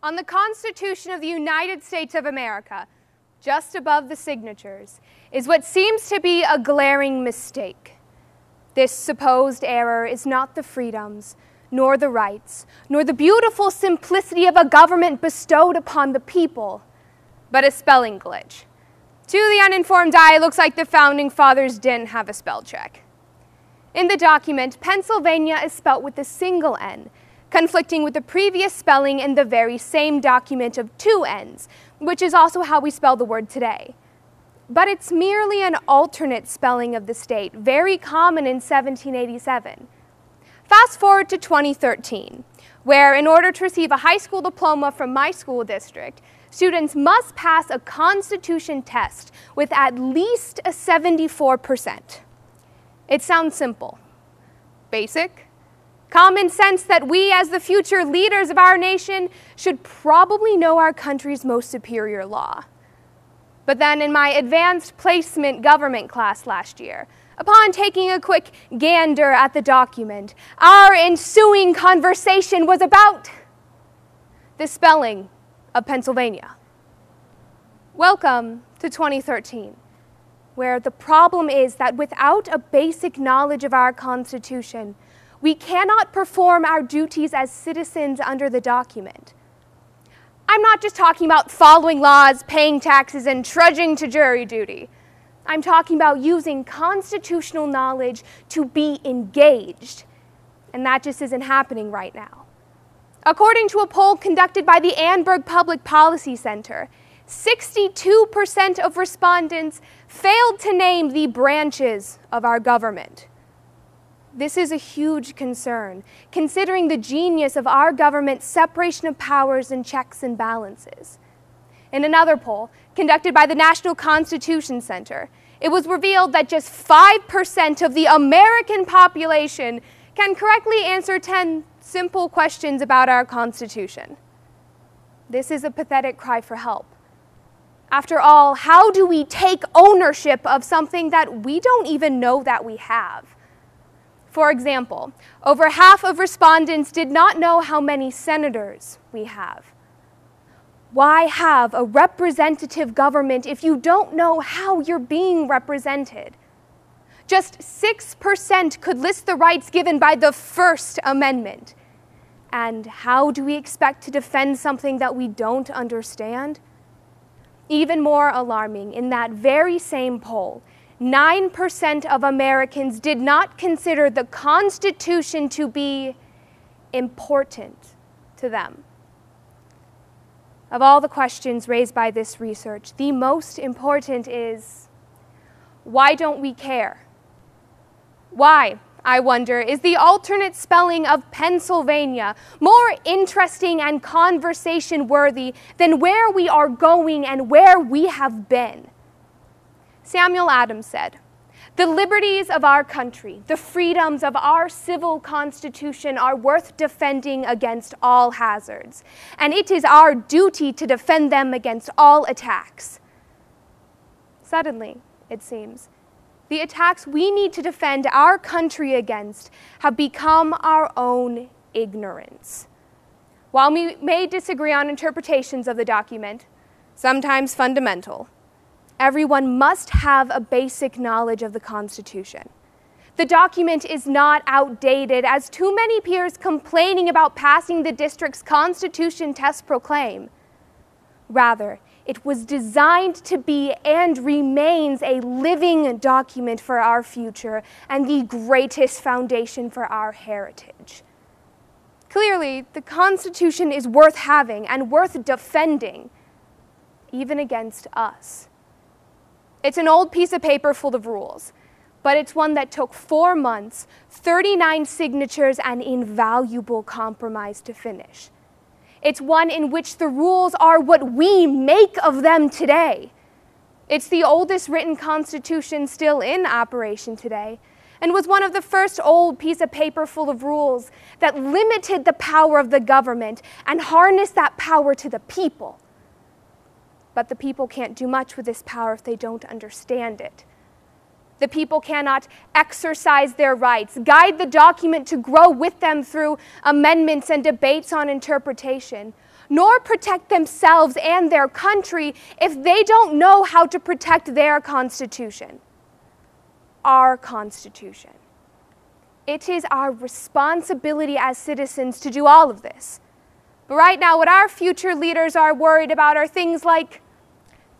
on the Constitution of the United States of America, just above the signatures, is what seems to be a glaring mistake. This supposed error is not the freedoms, nor the rights, nor the beautiful simplicity of a government bestowed upon the people, but a spelling glitch. To the uninformed eye, it looks like the Founding Fathers didn't have a spell check. In the document, Pennsylvania is spelt with a single N, conflicting with the previous spelling in the very same document of two N's, which is also how we spell the word today. But it's merely an alternate spelling of the state, very common in 1787. Fast forward to 2013, where in order to receive a high school diploma from my school district, students must pass a Constitution test with at least a 74%. It sounds simple, basic, common sense that we as the future leaders of our nation should probably know our country's most superior law. But then in my advanced placement government class last year, upon taking a quick gander at the document, our ensuing conversation was about the spelling of Pennsylvania. Welcome to 2013, where the problem is that without a basic knowledge of our Constitution, we cannot perform our duties as citizens under the document. I'm not just talking about following laws, paying taxes, and trudging to jury duty. I'm talking about using constitutional knowledge to be engaged, and that just isn't happening right now. According to a poll conducted by the Annenberg Public Policy Center, 62% of respondents failed to name the branches of our government. This is a huge concern, considering the genius of our government's separation of powers and checks and balances. In another poll, conducted by the National Constitution Center, it was revealed that just 5% of the American population can correctly answer 10 simple questions about our Constitution. This is a pathetic cry for help. After all, how do we take ownership of something that we don't even know that we have? For example, over half of respondents did not know how many senators we have. Why have a representative government if you don't know how you're being represented? Just 6% could list the rights given by the First Amendment. And how do we expect to defend something that we don't understand? Even more alarming, in that very same poll, 9% of Americans did not consider the Constitution to be important to them. Of all the questions raised by this research, the most important is, why don't we care? Why, I wonder, is the alternate spelling of Pennsylvania more interesting and conversation-worthy than where we are going and where we have been? Samuel Adams said, "The liberties of our country, the freedoms of our civil constitution are worth defending against all hazards, and it is our duty to defend them against all attacks." Suddenly, it seems, the attacks we need to defend our country against have become our own ignorance. While we may disagree on interpretations of the document, sometimes fundamental, everyone must have a basic knowledge of the Constitution. The document is not outdated, as too many peers complaining about passing the district's Constitution test proclaim. Rather, it was designed to be and remains a living document for our future and the greatest foundation for our heritage. Clearly, the Constitution is worth having and worth defending, even against us. It's an old piece of paper full of rules, but it's one that took 4 months, 39 signatures, and invaluable compromise to finish. It's one in which the rules are what we make of them today. It's the oldest written constitution still in operation today, and was one of the first old piece of paper full of rules that limited the power of the government and harnessed that power to the people. But the people can't do much with this power if they don't understand it. The people cannot exercise their rights, guide the document to grow with them through amendments and debates on interpretation, nor protect themselves and their country if they don't know how to protect their Constitution. Our Constitution. It is our responsibility as citizens to do all of this. But right now, what our future leaders are worried about are things like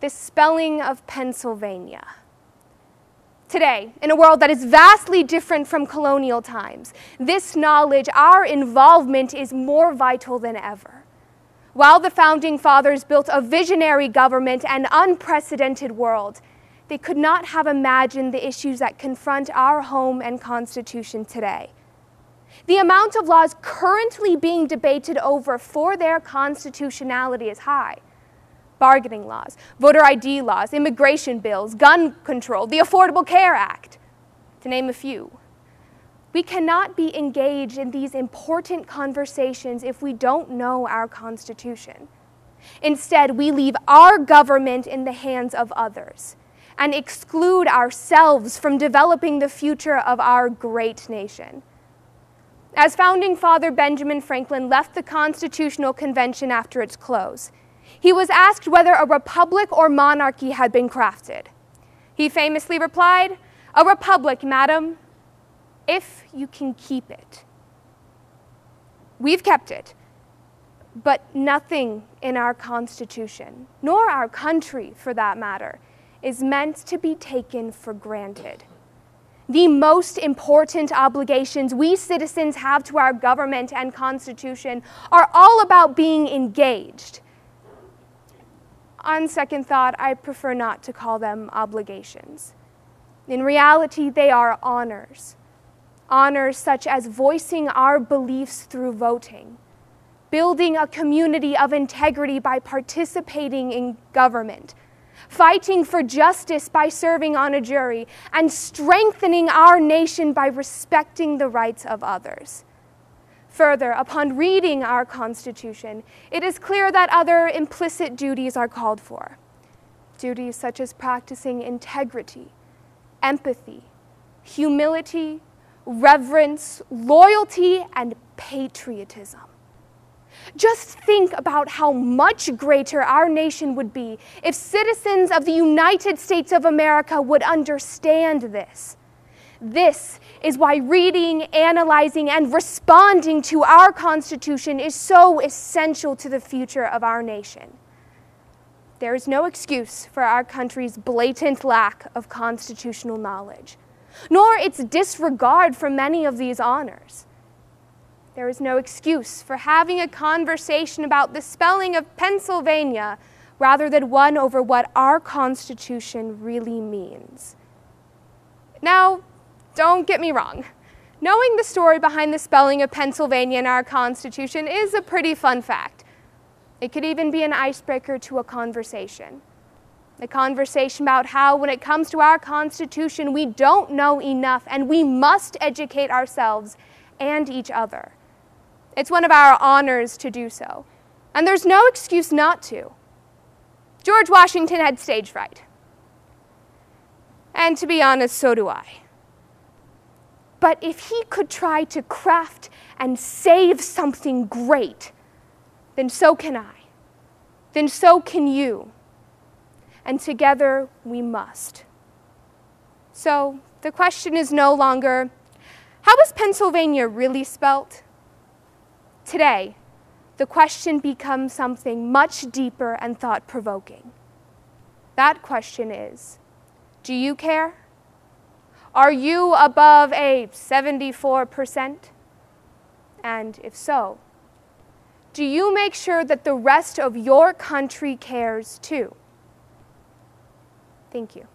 the spelling of Pennsylvania. Today, in a world that is vastly different from colonial times, this knowledge, our involvement, is more vital than ever. While the Founding Fathers built a visionary government and unprecedented world, they could not have imagined the issues that confront our home and Constitution today. The amount of laws currently being debated over for their constitutionality is high. Bargaining laws, voter ID laws, immigration bills, gun control, the Affordable Care Act, to name a few. We cannot be engaged in these important conversations if we don't know our Constitution. Instead, we leave our government in the hands of others and exclude ourselves from developing the future of our great nation. As Founding Father Benjamin Franklin left the Constitutional Convention after its close, he was asked whether a republic or monarchy had been crafted. He famously replied, "A republic, madam, if you can keep it." We've kept it, but nothing in our Constitution, nor our country for that matter, is meant to be taken for granted. The most important obligations we citizens have to our government and Constitution are all about being engaged. On second thought, I prefer not to call them obligations. In reality, they are honors. Honors such as voicing our beliefs through voting, building a community of integrity by participating in government, fighting for justice by serving on a jury, and strengthening our nation by respecting the rights of others. Further, upon reading our Constitution, it is clear that other implicit duties are called for. Duties such as practicing integrity, empathy, humility, reverence, loyalty, and patriotism. Just think about how much greater our nation would be if citizens of the United States of America would understand this. This is why reading, analyzing, and responding to our Constitution is so essential to the future of our nation. There is no excuse for our country's blatant lack of constitutional knowledge, nor its disregard for many of these honors. There is no excuse for having a conversation about the spelling of Pennsylvania rather than one over what our Constitution really means. Now, don't get me wrong. Knowing the story behind the spelling of Pennsylvania in our Constitution is a pretty fun fact. It could even be an icebreaker to a conversation. A conversation about how, when it comes to our Constitution, we don't know enough and we must educate ourselves and each other. It's one of our honors to do so, and there's no excuse not to. George Washington had stage fright. And to be honest, so do I. But if he could try to craft and save something great, then so can I. Then so can you. And together we must. So the question is no longer, how is Pennsylvania really spelt? Today, the question becomes something much deeper and thought-provoking. That question is, do you care? Are you above a 74%? And if so, do you make sure that the rest of your country cares too? Thank you.